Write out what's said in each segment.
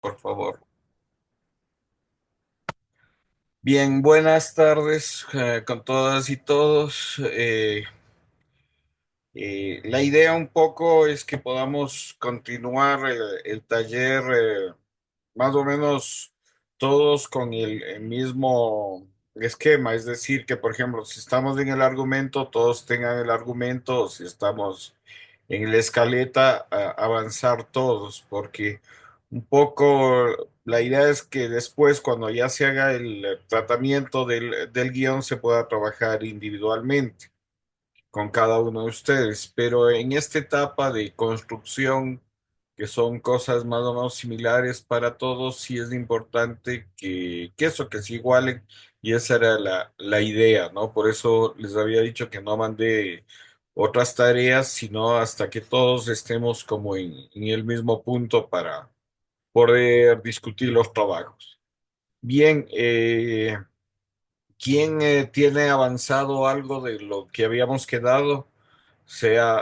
Por favor. Bien, buenas tardes con todas y todos. La idea un poco es que podamos continuar el taller más o menos todos con el mismo esquema, es decir, que por ejemplo, si estamos en el argumento, todos tengan el argumento, o si estamos en la escaleta, avanzar todos, porque un poco la idea es que después, cuando ya se haga el tratamiento del guión, se pueda trabajar individualmente con cada uno de ustedes, pero en esta etapa de construcción, que son cosas más o menos similares para todos, sí es importante que se igualen, y esa era la idea, ¿no? Por eso les había dicho que no mandé otras tareas, sino hasta que todos estemos como en el mismo punto para poder discutir los trabajos. Bien, ¿quién tiene avanzado algo de lo que habíamos quedado? Sea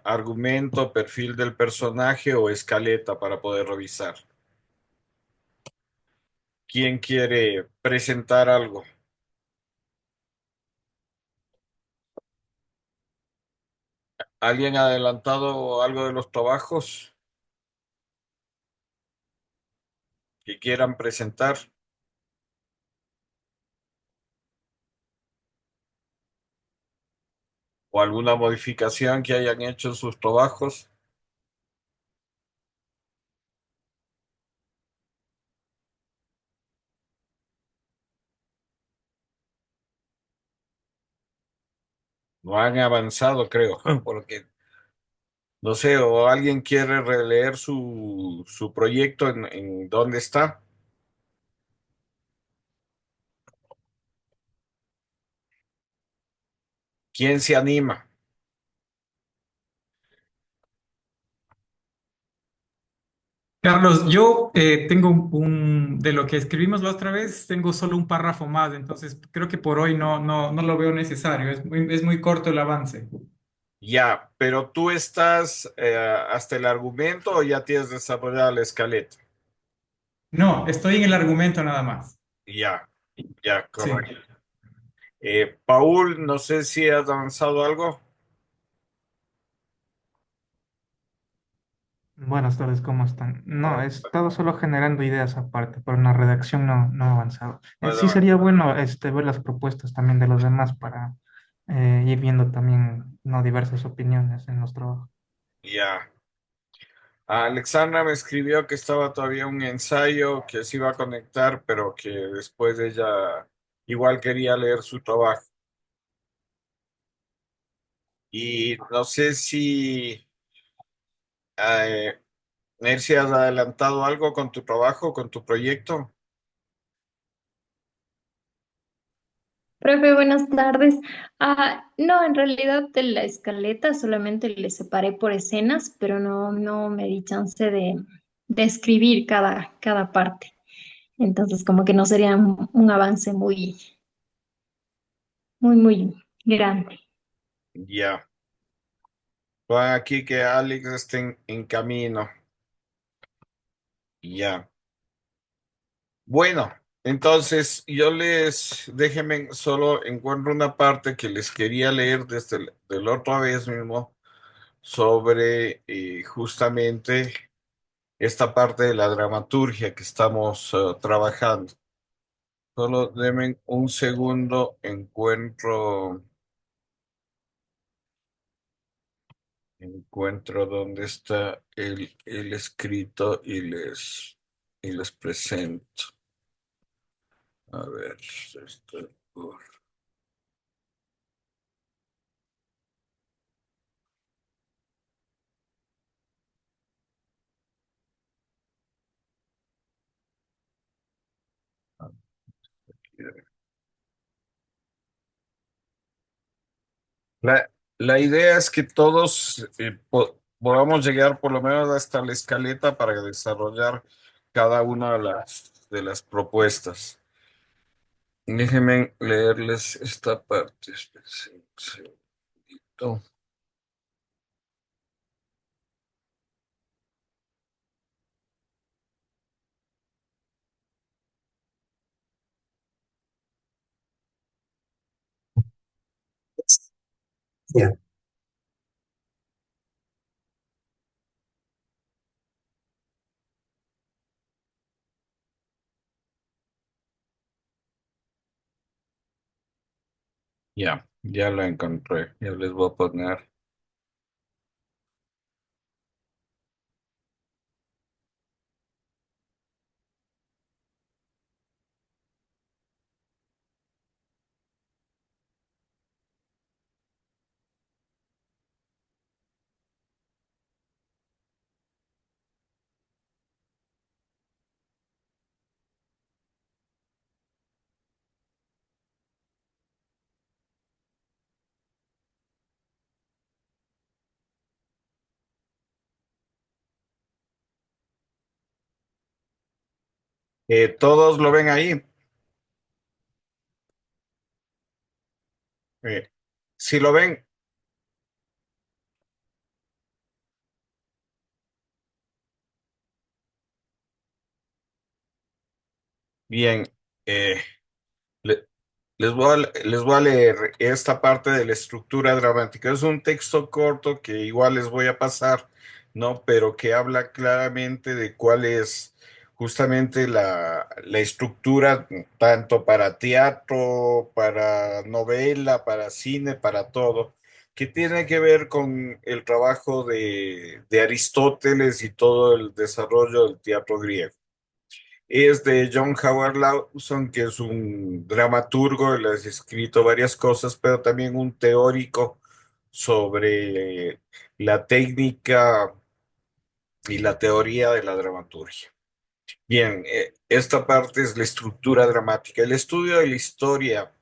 argumento, perfil del personaje o escaleta para poder revisar. ¿Quién quiere presentar algo? ¿Alguien ha adelantado algo de los trabajos que quieran presentar o alguna modificación que hayan hecho en sus trabajos? No han avanzado, creo, porque no sé, o alguien quiere releer su proyecto en dónde está. ¿Quién se anima? Carlos, yo tengo de lo que escribimos la otra vez, tengo solo un párrafo más, entonces creo que por hoy no lo veo necesario, es muy corto el avance. Ya, pero tú estás hasta el argumento o ya tienes desarrollada la escaleta. No, estoy en el argumento nada más. Ya, ya, Sí. correcto. Paul, no sé si has avanzado algo. Buenas tardes, ¿cómo están? No, he estado solo generando ideas aparte, pero en la redacción no he avanzado. No has Sí sería avanzado. bueno ver las propuestas también de los demás para ir viendo también no diversas opiniones en los trabajos. Ya. Alexandra me escribió que estaba todavía un ensayo que se iba a conectar, pero que después ella igual quería leer su trabajo. Y no sé si, eh, Nercy, has adelantado algo con tu trabajo, con tu proyecto. Profe, buenas tardes. No, en realidad de la escaleta solamente le separé por escenas, pero no me di chance de escribir cada parte. Entonces, como que no sería un avance muy grande. Ya. Van aquí que Alex esté en camino. Ya. Bueno, entonces déjenme, solo encuentro una parte que les quería leer desde de la otra vez mismo sobre justamente esta parte de la dramaturgia que estamos trabajando. Solo denme un segundo, encuentro dónde está el escrito y les presento. A ver, esto. La idea es que todos podamos llegar por lo menos hasta la escaleta para desarrollar cada una de las propuestas. Déjenme leerles esta parte. Espérense un segundito. Ya, Ya, ya lo encontré, ya les voy a poner. ¿Todos lo ven ahí? Si lo ven, bien. eh, le- les voy a leer esta parte de la estructura dramática. Es un texto corto que igual les voy a pasar, ¿no? Pero que habla claramente de cuál es justamente la estructura, tanto para teatro, para novela, para cine, para todo, que tiene que ver con el trabajo de Aristóteles y todo el desarrollo del teatro griego. Es de John Howard Lawson, que es un dramaturgo, él ha escrito varias cosas, pero también un teórico sobre la técnica y la teoría de la dramaturgia. Bien, esta parte es la estructura dramática. El estudio de la historia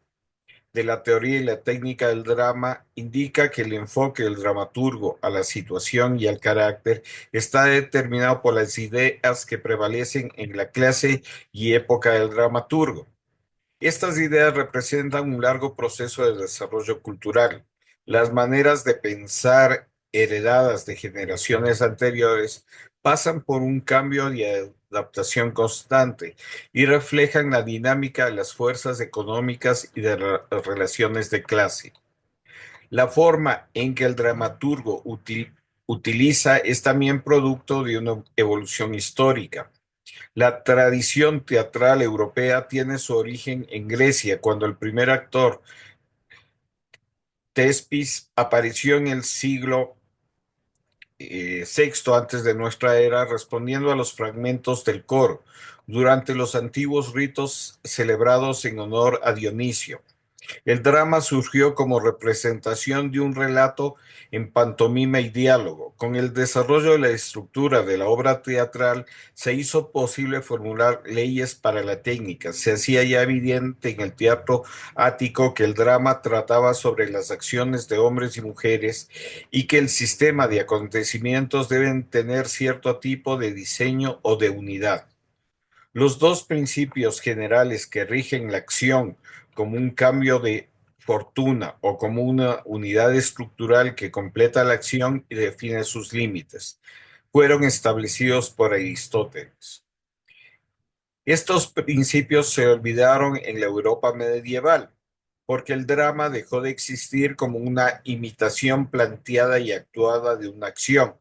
de la teoría y la técnica del drama indica que el enfoque del dramaturgo a la situación y al carácter está determinado por las ideas que prevalecen en la clase y época del dramaturgo. Estas ideas representan un largo proceso de desarrollo cultural. Las maneras de pensar heredadas de generaciones anteriores pasan por un cambio y adaptación constante y reflejan la dinámica de las fuerzas económicas y de las relaciones de clase. La forma en que el dramaturgo utiliza es también producto de una evolución histórica. La tradición teatral europea tiene su origen en Grecia, cuando el primer actor, Thespis, apareció en el siglo sexto antes de nuestra era, respondiendo a los fragmentos del coro durante los antiguos ritos celebrados en honor a Dionisio. El drama surgió como representación de un relato en pantomima y diálogo. Con el desarrollo de la estructura de la obra teatral se hizo posible formular leyes para la técnica. Se hacía ya evidente en el teatro ático que el drama trataba sobre las acciones de hombres y mujeres y que el sistema de acontecimientos deben tener cierto tipo de diseño o de unidad. Los dos principios generales que rigen la acción como un cambio de fortuna o como una unidad estructural que completa la acción y define sus límites fueron establecidos por Aristóteles. Estos principios se olvidaron en la Europa medieval, porque el drama dejó de existir como una imitación planteada y actuada de una acción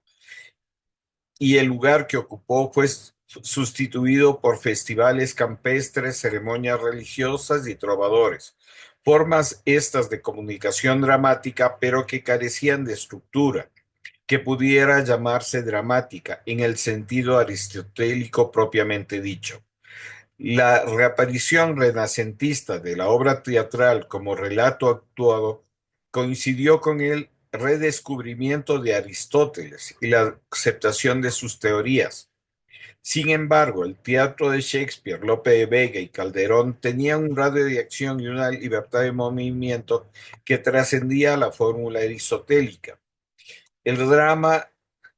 y el lugar que ocupó fue sustituido por festivales campestres, ceremonias religiosas y trovadores, formas estas de comunicación dramática, pero que carecían de estructura, que pudiera llamarse dramática en el sentido aristotélico propiamente dicho. La reaparición renacentista de la obra teatral como relato actuado coincidió con el redescubrimiento de Aristóteles y la aceptación de sus teorías. Sin embargo, el teatro de Shakespeare, Lope de Vega y Calderón tenían un radio de acción y una libertad de movimiento que trascendía la fórmula aristotélica. El drama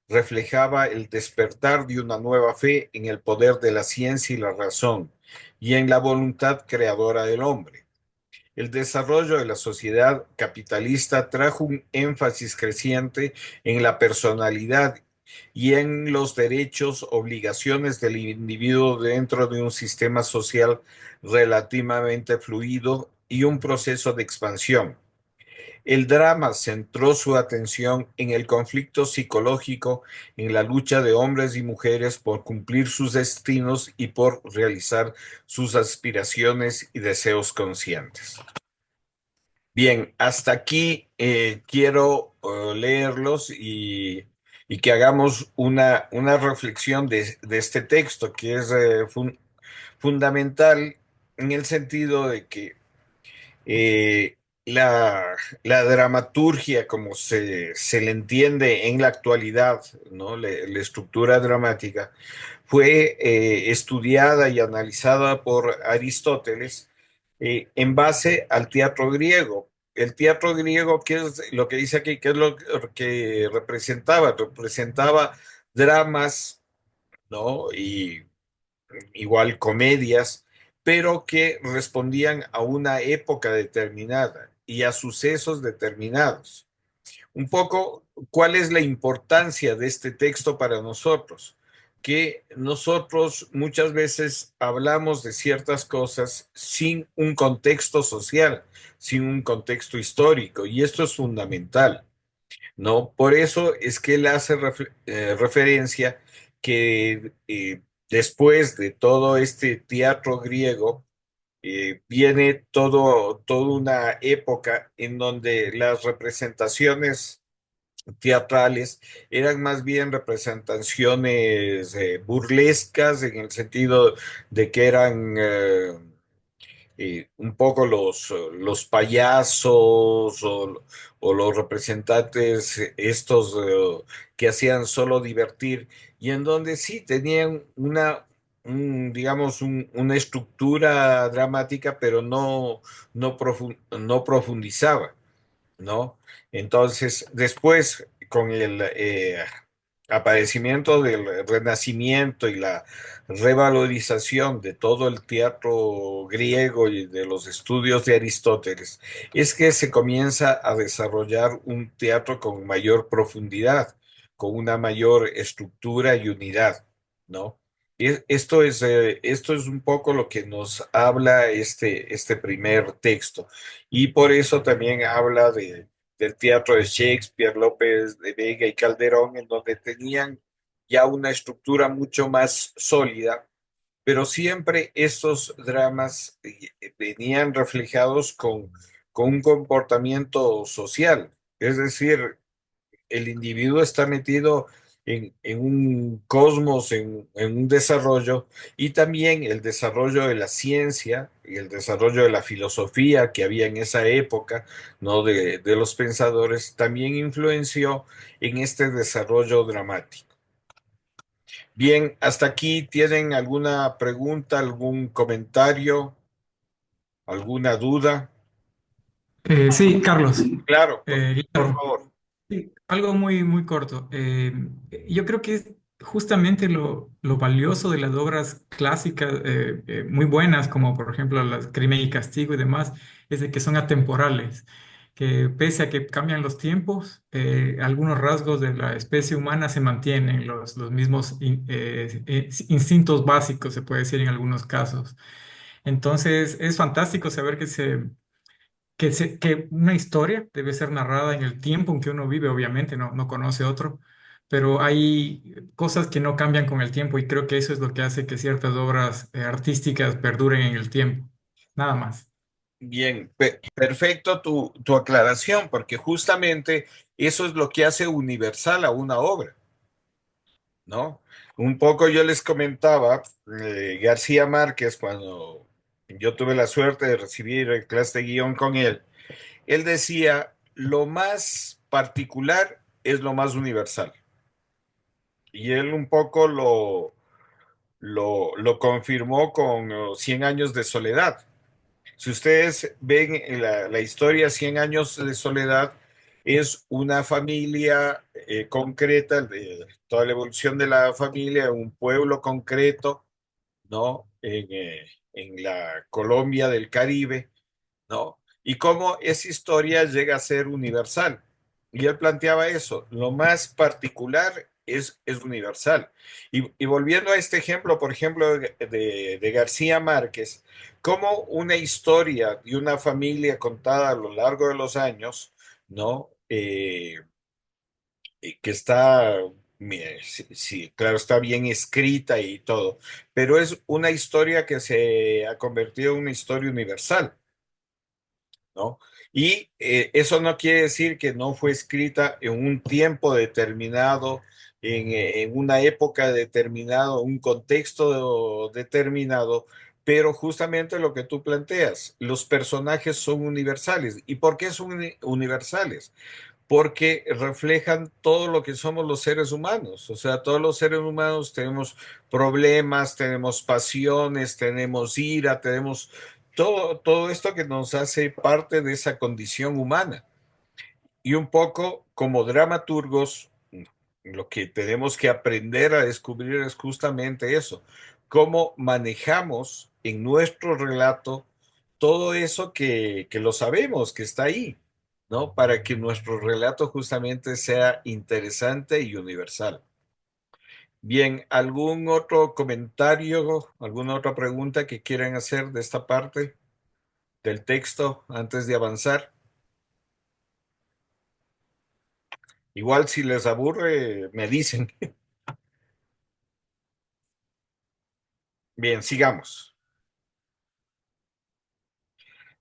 reflejaba el despertar de una nueva fe en el poder de la ciencia y la razón y en la voluntad creadora del hombre. El desarrollo de la sociedad capitalista trajo un énfasis creciente en la personalidad y en los derechos, obligaciones del individuo dentro de un sistema social relativamente fluido y un proceso de expansión. el drama centró su atención en el conflicto psicológico, en la lucha de hombres y mujeres por cumplir sus destinos y por realizar sus aspiraciones y deseos conscientes. Bien, hasta aquí quiero leerlos y que hagamos una reflexión de este texto, que es fundamental en el sentido de que eh, la, la dramaturgia, como se le entiende en la actualidad, ¿no? La estructura dramática, fue estudiada y analizada por Aristóteles en base al teatro griego. El teatro griego, ¿qué es lo que dice aquí? ¿Qué es lo que representaba? Representaba dramas, ¿no? Y igual comedias, pero que respondían a una época determinada y a sucesos determinados. Un poco, ¿cuál es la importancia de este texto para nosotros? Que nosotros muchas veces hablamos de ciertas cosas sin un contexto social, sin un contexto histórico, y esto es fundamental, ¿no? Por eso es que él hace referencia que después de todo este teatro griego, viene toda una época en donde las representaciones teatrales eran más bien representaciones burlescas en el sentido de que eran un poco los payasos o los representantes estos que hacían solo divertir y en donde sí tenían digamos, una estructura dramática, pero no profundizaba, ¿no? Entonces, después, con el aparecimiento del Renacimiento y la revalorización de todo el teatro griego y de los estudios de Aristóteles, es que se comienza a desarrollar un teatro con mayor profundidad, con una mayor estructura y unidad, ¿no? Esto es un poco lo que nos habla este primer texto. Y por eso también habla del teatro de Shakespeare, López de Vega y Calderón, en donde tenían ya una estructura mucho más sólida, pero siempre estos dramas venían reflejados con un comportamiento social. Es decir, el individuo está metido en un cosmos, en un desarrollo, y también el desarrollo de la ciencia y el desarrollo de la filosofía que había en esa época, ¿no? De los pensadores, también influenció en este desarrollo dramático. Bien, hasta aquí tienen alguna pregunta, algún comentario, alguna duda. Sí, Carlos. Claro, por Guillermo. favor. Sí, algo muy, muy corto. Yo creo que es justamente lo valioso de las obras clásicas muy buenas, como por ejemplo las Crimen y Castigo y demás, es de que son atemporales, que pese a que cambian los tiempos, algunos rasgos de la especie humana se mantienen, los mismos instintos básicos, se puede decir en algunos casos. Entonces, es fantástico saber que una historia debe ser narrada en el tiempo en que uno vive, obviamente, no conoce otro, pero hay cosas que no cambian con el tiempo y creo que eso es lo que hace que ciertas obras artísticas perduren en el tiempo. Nada más. Bien, perfecto tu aclaración, porque justamente eso es lo que hace universal a una obra, ¿no? Un poco yo les comentaba, García Márquez, cuando yo tuve la suerte de recibir el clase de guión con él decía, lo más particular es lo más universal. Y él un poco lo confirmó con Cien años de soledad. Si ustedes ven la historia Cien años de soledad, es una familia concreta, de toda la evolución de la familia, un pueblo concreto, ¿no? En la Colombia del Caribe, ¿no? Y cómo esa historia llega a ser universal. Y él planteaba eso, lo más particular es universal. Y volviendo a este ejemplo, por ejemplo, de García Márquez, cómo una historia de una familia contada a lo largo de los años ¿no? Que está, sí, sí, claro, está bien escrita y todo, pero es una historia que se ha convertido en una historia universal, ¿no? Y eso no quiere decir que no fue escrita en un tiempo determinado, en una época determinada, un contexto determinado, pero justamente lo que tú planteas, los personajes son universales. ¿Y por qué son universales? Porque reflejan todo lo que somos los seres humanos. O sea, todos los seres humanos tenemos problemas, tenemos pasiones, tenemos ira, tenemos todo esto que nos hace parte de esa condición humana. Y un poco como dramaturgos, lo que tenemos que aprender a descubrir es justamente eso, cómo manejamos en nuestro relato todo eso que lo sabemos, que está ahí, ¿no? Para que nuestro relato justamente sea interesante y universal. Bien, ¿algún otro comentario, alguna otra pregunta que quieran hacer de esta parte del texto antes de avanzar? Igual si les aburre, me dicen. Bien, sigamos.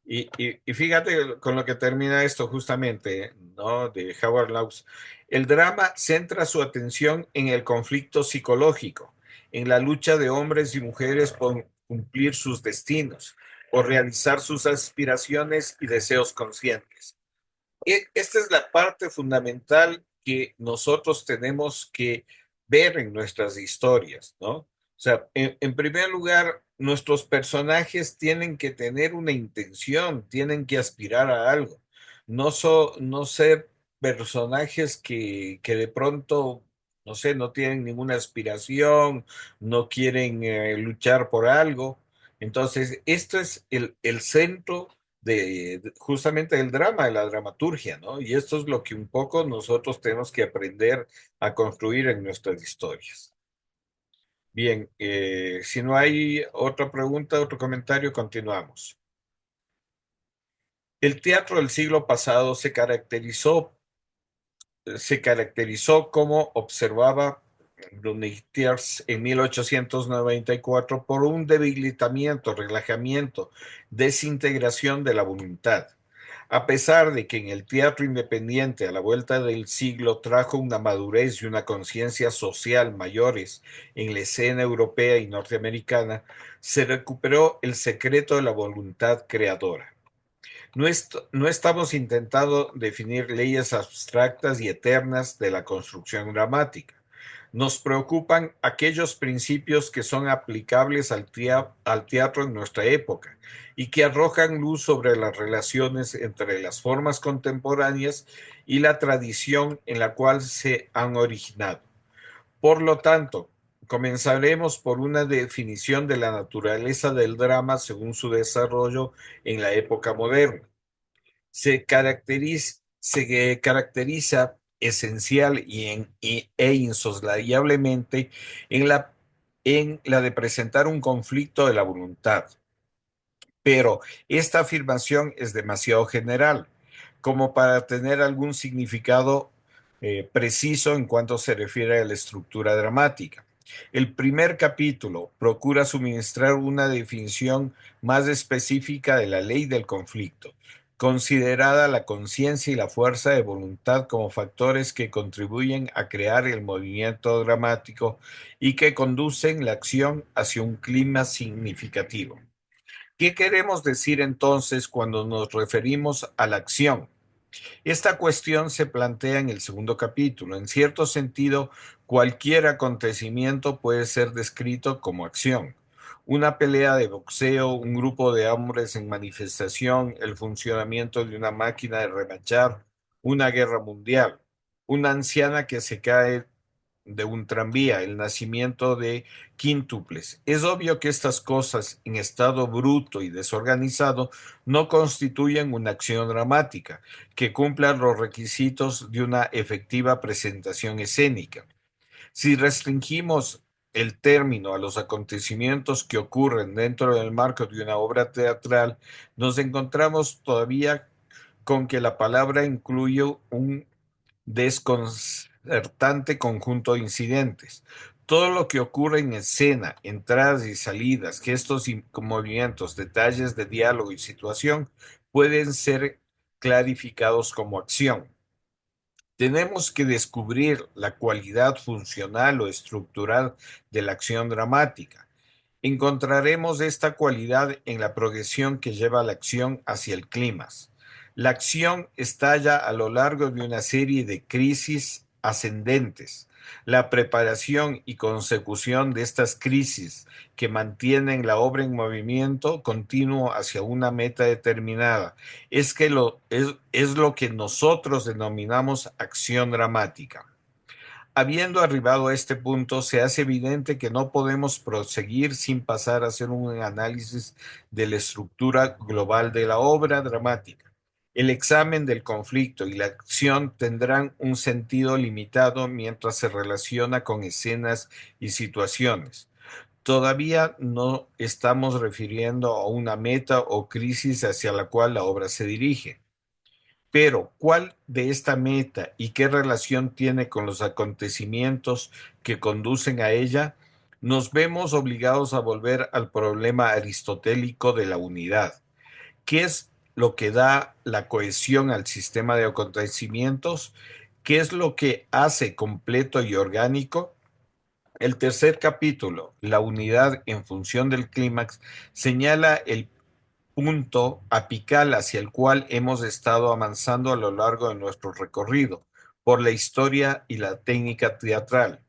Y fíjate con lo que termina esto justamente, ¿no? De Howard Laux. El drama centra su atención en el conflicto psicológico, en la lucha de hombres y mujeres por cumplir sus destinos, por realizar sus aspiraciones y deseos conscientes. Esta es la parte fundamental que nosotros tenemos que ver en nuestras historias, ¿no? O sea, en primer lugar, nuestros personajes tienen que tener una intención, tienen que aspirar a algo, no ser personajes que de pronto, no sé, no tienen ninguna aspiración, no quieren luchar por algo. Entonces, esto es el centro justamente del drama, de la dramaturgia, ¿no? Y esto es lo que un poco nosotros tenemos que aprender a construir en nuestras historias. Bien, si no hay otra pregunta, otro comentario, continuamos. El teatro del siglo pasado se caracterizó como observaba Brunetiers en 1894 por un debilitamiento, relajamiento, desintegración de la voluntad. A pesar de que en el teatro independiente a la vuelta del siglo trajo una madurez y una conciencia social mayores en la escena europea y norteamericana, se recuperó el secreto de la voluntad creadora. No estamos intentando definir leyes abstractas y eternas de la construcción dramática. Nos preocupan aquellos principios que son aplicables al teatro en nuestra época y que arrojan luz sobre las relaciones entre las formas contemporáneas y la tradición en la cual se han originado. Por lo tanto, comenzaremos por una definición de la naturaleza del drama según su desarrollo en la época moderna. Se caracteriza esencial e insoslayablemente en la de presentar un conflicto de la voluntad. Pero esta afirmación es demasiado general como para tener algún significado preciso en cuanto se refiere a la estructura dramática. El primer capítulo procura suministrar una definición más específica de la ley del conflicto, considerada la conciencia y la fuerza de voluntad como factores que contribuyen a crear el movimiento dramático y que conducen la acción hacia un clima significativo. ¿Qué queremos decir entonces cuando nos referimos a la acción? Esta cuestión se plantea en el segundo capítulo. En cierto sentido, cualquier acontecimiento puede ser descrito como acción. Una pelea de boxeo, un grupo de hombres en manifestación, el funcionamiento de una máquina de remachar, una guerra mundial, una anciana que se cae de un tranvía, el nacimiento de quíntuples. Es obvio que estas cosas en estado bruto y desorganizado no constituyen una acción dramática que cumpla los requisitos de una efectiva presentación escénica. Si restringimos el término a los acontecimientos que ocurren dentro del marco de una obra teatral, nos encontramos todavía con que la palabra incluye un desconcertante conjunto de incidentes. Todo lo que ocurre en escena, entradas y salidas, gestos y movimientos, detalles de diálogo y situación pueden ser clarificados como acción. Tenemos que descubrir la cualidad funcional o estructural de la acción dramática. Encontraremos esta cualidad en la progresión que lleva la acción hacia el clímax. La acción estalla a lo largo de una serie de crisis ascendentes. La preparación y consecución de estas crisis que mantienen la obra en movimiento continuo hacia una meta determinada es lo que nosotros denominamos acción dramática. Habiendo arribado a este punto, se hace evidente que no podemos proseguir sin pasar a hacer un análisis de la estructura global de la obra dramática. El examen del conflicto y la acción tendrán un sentido limitado mientras se relaciona con escenas y situaciones. Todavía no estamos refiriendo a una meta o crisis hacia la cual la obra se dirige. Pero, ¿cuál de esta meta y qué relación tiene con los acontecimientos que conducen a ella? Nos vemos obligados a volver al problema aristotélico de la unidad. ¿Qué es lo que da la cohesión al sistema de acontecimientos? ¿Qué es lo que hace completo y orgánico? El tercer capítulo, la unidad en función del clímax, señala el punto apical hacia el cual hemos estado avanzando a lo largo de nuestro recorrido por la historia y la técnica teatral.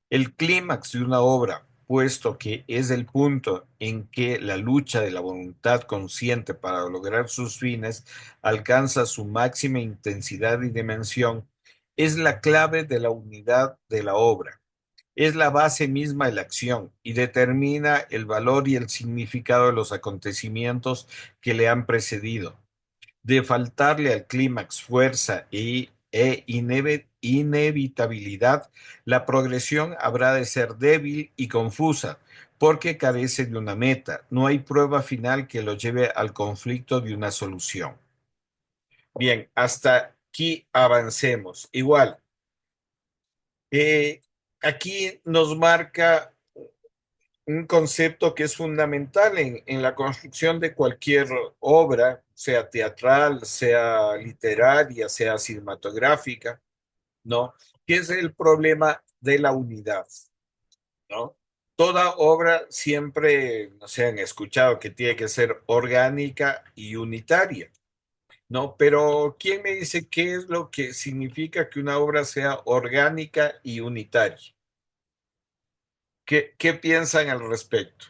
El clímax de una obra, puesto que es el punto en que la lucha de la voluntad consciente para lograr sus fines alcanza su máxima intensidad y dimensión, es la clave de la unidad de la obra. Es la base misma de la acción y determina el valor y el significado de los acontecimientos que le han precedido. De faltarle al clímax fuerza inevitabilidad, la progresión habrá de ser débil y confusa, porque carece de una meta. No hay prueba final que lo lleve al conflicto de una solución. Bien, hasta aquí avancemos. Igual, aquí nos marca un concepto que es fundamental en la construcción de cualquier obra, sea teatral, sea literaria, sea cinematográfica, ¿no? Que es el problema de la unidad, ¿no? Toda obra siempre, no sé, han escuchado que tiene que ser orgánica y unitaria, ¿no? Pero ¿quién me dice qué es lo que significa que una obra sea orgánica y unitaria? ¿Qué piensan al respecto?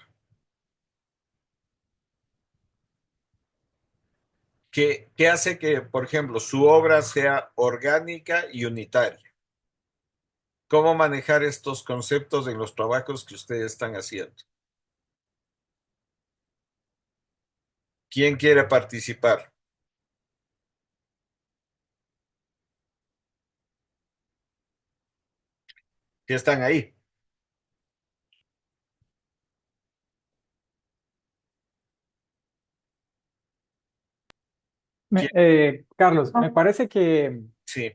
¿Qué hace que, por ejemplo, su obra sea orgánica y unitaria? ¿Cómo manejar estos conceptos en los trabajos que ustedes están haciendo? ¿Quién quiere participar? ¿Qué están ahí? ¿Quién? Carlos, me parece Sí.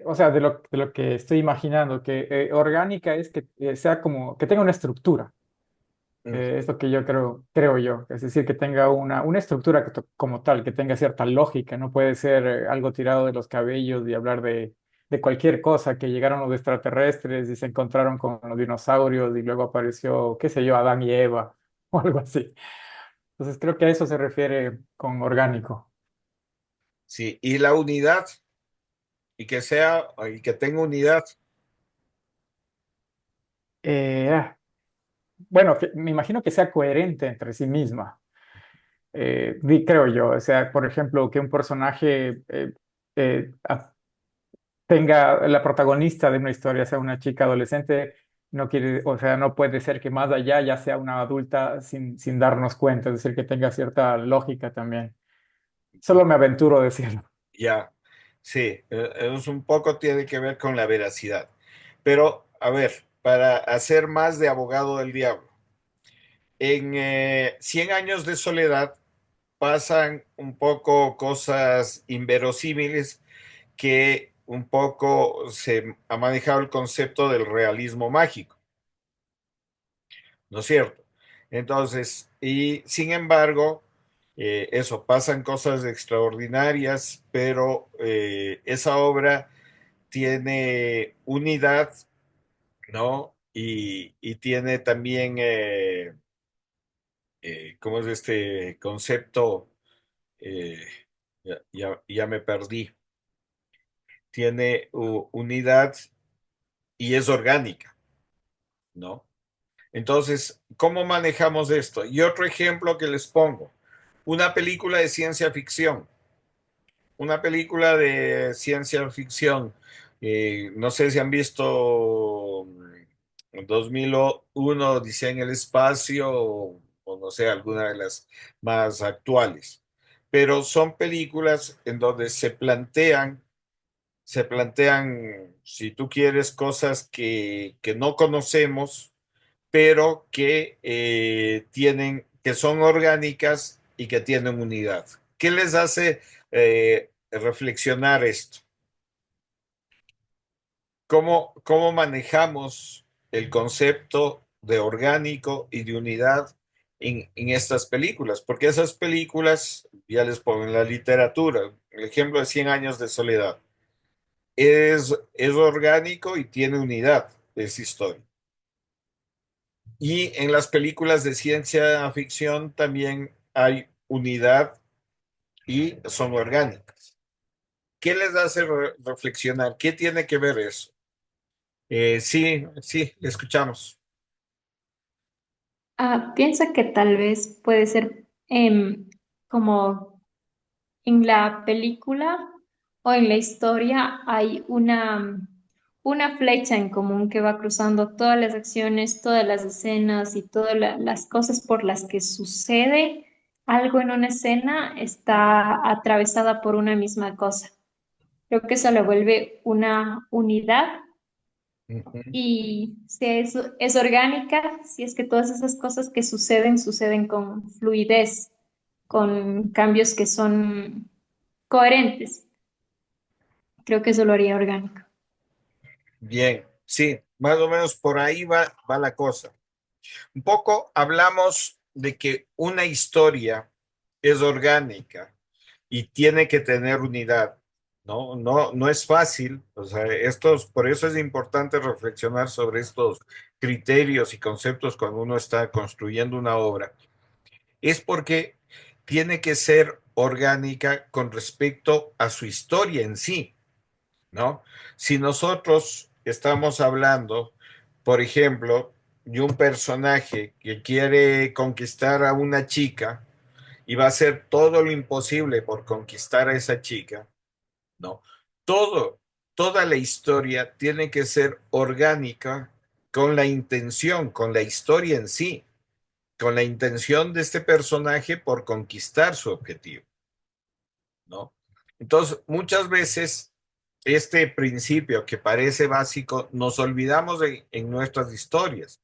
o sea, de lo que estoy imaginando, que orgánica es que sea como, que tenga una estructura. Ujú. Es lo que yo creo yo. Es decir, que tenga una estructura como tal, que tenga cierta lógica. No puede ser algo tirado de los cabellos y hablar de cualquier cosa, que llegaron los extraterrestres y se encontraron con los dinosaurios y luego apareció, qué sé yo, Adán y Eva o algo así. Entonces creo que a eso se refiere con orgánico. Sí, y la unidad, y que tenga unidad. Ah, bueno, me imagino que sea coherente entre sí misma. Creo yo. O sea, por ejemplo, que un personaje eh, a- tenga la protagonista de una historia, sea una chica adolescente, no quiere, o sea, no puede ser que más allá ya sea una adulta sin darnos cuenta, es decir, que tenga cierta lógica también. Solo me aventuro a decirlo. Ya, sí, es un poco tiene que ver con la veracidad. Pero, a ver, para hacer más de abogado del diablo, en 100 años de soledad, pasan un poco cosas inverosímiles que un poco se ha manejado el concepto del realismo mágico, ¿no es cierto? Entonces, y sin embargo, eso, pasan cosas extraordinarias, pero esa obra tiene unidad, ¿no? Y tiene también, ¿cómo es este concepto? Eh, ya me perdí. Tiene unidad y es orgánica, ¿no? Entonces, ¿cómo manejamos esto? Y otro ejemplo que les pongo, una película de ciencia ficción. Una película de ciencia ficción. No sé si han visto 2001, Odisea en el espacio, o no sé, alguna de las más actuales. Pero son películas en donde se plantean, si tú quieres, cosas que no conocemos, pero que son orgánicas y que tienen unidad. ¿Qué les hace reflexionar esto? ¿Cómo manejamos el concepto de orgánico y de unidad en estas películas? Porque esas películas, ya les pongo en la literatura, el ejemplo de Cien años de soledad, es orgánico y tiene unidad, es historia. Y en las películas de ciencia ficción también hay unidad y son orgánicas. ¿Qué les hace reflexionar? ¿Qué tiene que ver eso? Sí, sí, escuchamos. Pienso que tal vez puede ser como en la película o en la historia hay una flecha en común que va cruzando todas las acciones, todas las escenas y todas las cosas por las que sucede algo en una escena está atravesada por una misma cosa. Creo que eso lo vuelve una unidad Ujú. y si es orgánica, si es que todas esas cosas que suceden con fluidez, con cambios que son coherentes. Creo que eso lo haría orgánico. Bien, sí, más o menos por ahí va la cosa. Un poco hablamos de que una historia es orgánica y tiene que tener unidad. No, no, no es fácil. O sea, por eso es importante reflexionar sobre estos criterios y conceptos cuando uno está construyendo una obra. Es porque tiene que ser orgánica con respecto a su historia en sí, ¿no? Si nosotros estamos hablando, por ejemplo, de un personaje que quiere conquistar a una chica y va a hacer todo lo imposible por conquistar a esa chica, ¿no? Todo, toda la historia tiene que ser orgánica con la intención, con la historia en sí, con la intención de este personaje por conquistar su objetivo, ¿no? Entonces, muchas veces este principio que parece básico nos olvidamos en nuestras historias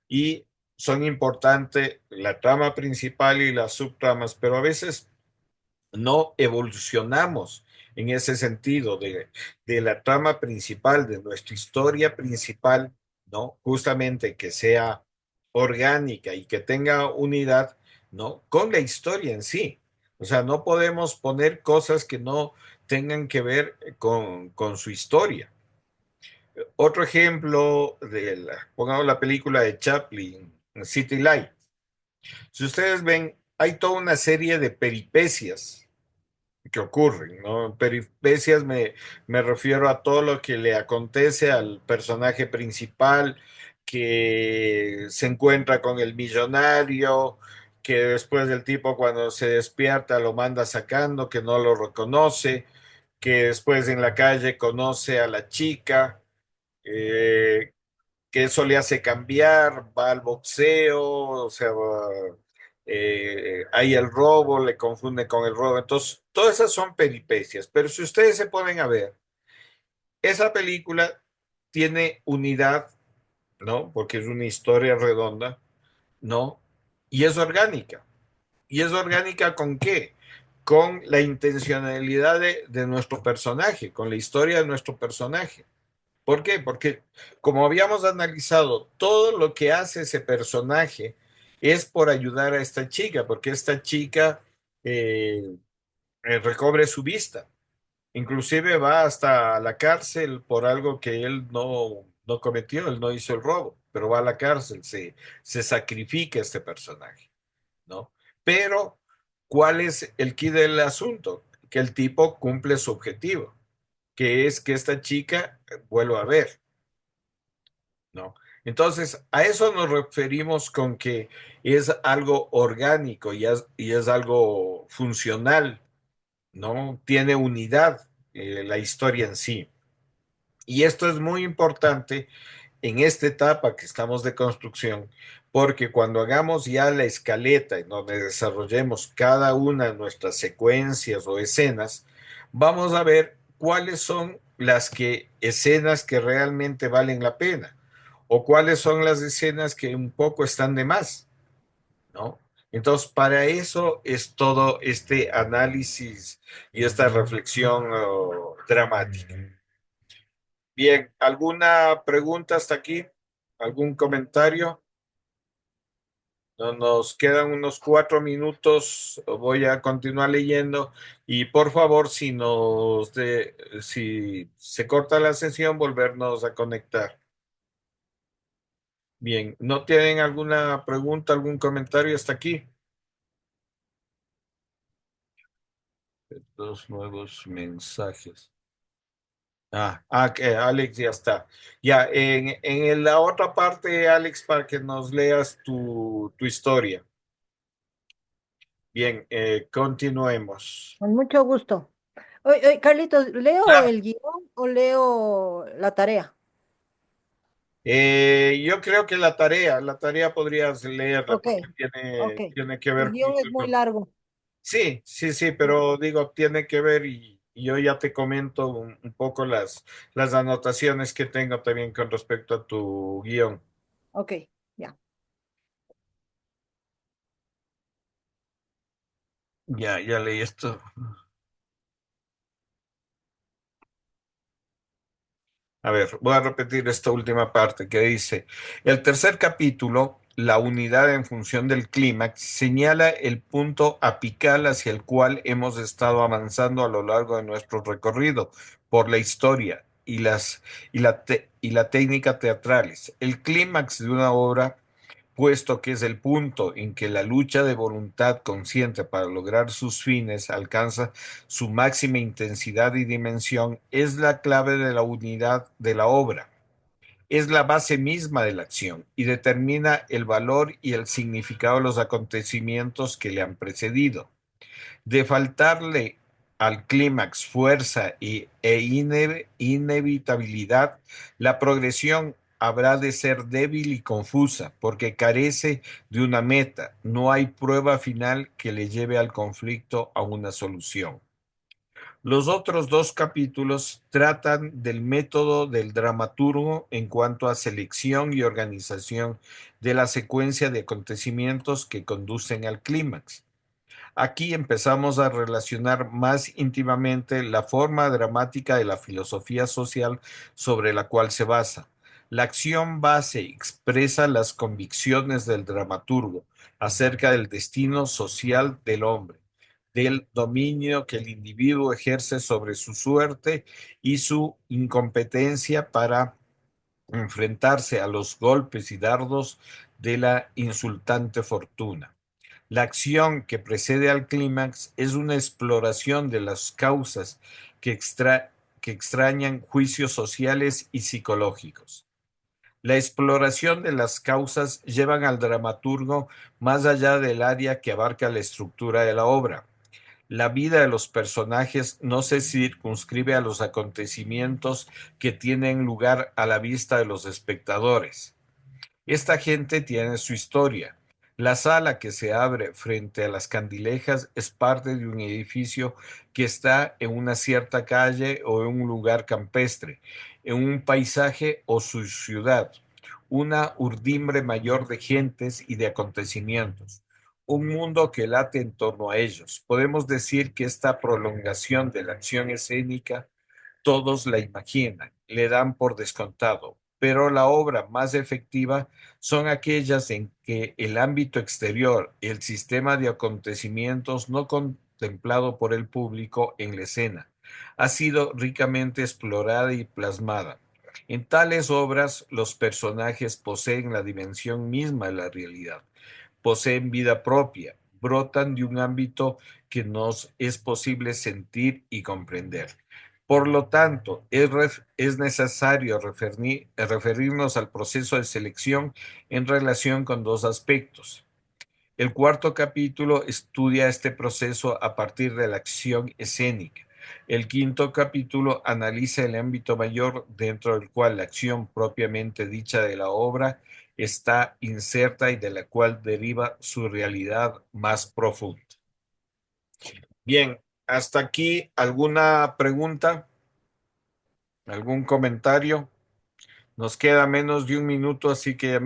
y son importantes la trama principal y las subtramas, pero a veces no evolucionamos en ese sentido de la trama principal, de nuestra historia principal, ¿no? Justamente que sea orgánica y que tenga unidad, ¿no? Con la historia en sí. O sea, no podemos poner cosas que no tengan que ver con su historia. Otro ejemplo pongamos la película de Chaplin, City Light. Si ustedes ven, hay toda una serie de peripecias que ocurren, ¿no? Peripecias me refiero a todo lo que le acontece al personaje principal, que se encuentra con el millonario, que después del tipo cuando se despierta lo manda sacando, que no lo reconoce, que después en la calle conoce a la chica, eh, que eso le hace cambiar, va al boxeo, o sea, hay el robo, le confunde con el robo. Entonces, todas esas son peripecias, pero si ustedes se ponen a ver, esa película tiene unidad, ¿no? Porque es una historia redonda, ¿no? Y es orgánica. ¿Y es orgánica con qué? Con la intencionalidad de nuestro personaje, con la historia de nuestro personaje. ¿Por qué? Porque como habíamos analizado, todo lo que hace ese personaje es por ayudar a esta chica, porque esta chica eh, recobre su vista. Inclusive va hasta la cárcel por algo que él no cometió, él no hizo el robo, pero va a la cárcel, se sacrifica este personaje, ¿no? Pero, ¿cuál es el quid del asunto? Que el tipo cumple su objetivo, que es que esta chica vuelva a ver, ¿no? Entonces, a eso nos referimos con que es algo orgánico y es algo funcional, ¿no? Tiene unidad, la historia en sí. Y esto es muy importante en esta etapa que estamos de construcción, porque cuando hagamos ya la escaleta en donde desarrollemos cada una de nuestras secuencias o escenas, vamos a ver cuáles son las escenas que realmente valen la pena o cuáles son las escenas que un poco están de más, ¿no? Entonces, para eso es todo este análisis y esta reflexión dramática. Bien, ¿alguna pregunta hasta aquí? ¿Algún comentario? No, nos quedan unos 4 minutos. Voy a continuar leyendo y por favor, si se corta la sesión, volvernos a conectar. Bien, ¿no tienen alguna pregunta, algún comentario hasta aquí? Dos nuevos mensajes. Que Alex ya está. Ya, la otra parte, Alex, para que nos leas tu historia. Bien, continuemos. Con mucho gusto. Oye, oye, Carlitos, ¿leo Claro. el guión o leo la tarea? Yo creo que la tarea podrías leerla Ok, porque ok. tiene que El ver guión es muy largo. Sí, sí, sí, pero digo, tiene que ver y yo ya te comento un poco las anotaciones que tengo también con respecto a tu guión. Ok, ya. Ya leí esto. A ver, voy a repetir esta última parte que dice, el tercer capítulo, la unidad en función del clímax, señala el punto apical hacia el cual hemos estado avanzando a lo largo de nuestro recorrido por la historia y la técnica teatrales. El clímax de una obra, puesto que es el punto en que la lucha de voluntad consciente para lograr sus fines alcanza su máxima intensidad y dimensión, es la clave de la unidad de la obra. Es la base misma de la acción y determina el valor y el significado de los acontecimientos que le han precedido. De faltarle al clímax fuerza inevitabilidad, la progresión habrá de ser débil y confusa, porque carece de una meta. No hay prueba final que le lleve al conflicto a una solución. Los otros dos capítulos tratan del método del dramaturgo en cuanto a selección y organización de la secuencia de acontecimientos que conducen al clímax. Aquí empezamos a relacionar más íntimamente la forma dramática de la filosofía social sobre la cual se basa. La acción base expresa las convicciones del dramaturgo acerca del destino social del hombre, del dominio que el individuo ejerce sobre su suerte y su incompetencia para enfrentarse a los golpes y dardos de la insultante fortuna. La acción que precede al clímax es una exploración de las causas que, que extrañan juicios sociales y psicológicos. La exploración de las causas llevan al dramaturgo más allá del área que abarca la estructura de la obra. La vida de los personajes no se circunscribe a los acontecimientos que tienen lugar a la vista de los espectadores. Esta gente tiene su historia. La sala que se abre frente a las candilejas es parte de un edificio que está en una cierta calle o en un lugar campestre, en un paisaje o su ciudad, una urdimbre mayor de gentes y de acontecimientos. un mundo que late en torno a ellos. Podemos decir que esta prolongación de la acción escénica todos la imaginan, le dan por descontado, pero la obra más efectiva son aquellas en que el ámbito exterior, el sistema de acontecimientos no contemplado por el público en la escena, ha sido ricamente explorada y plasmada. En tales obras, los personajes poseen la dimensión misma de la realidad, poseen vida propia, brotan de un ámbito que nos es posible sentir y comprender. Por lo tanto, es necesario referirnos al proceso de selección en relación con dos aspectos. El cuarto capítulo estudia este proceso a partir de la acción escénica. El quinto capítulo analiza el ámbito mayor dentro del cual la acción propiamente dicha de la obra está inserta y de la cual deriva su realidad más profunda. Bien, hasta aquí, ¿alguna pregunta? ¿Algún comentario? Nos queda menos de un minuto, así que a mí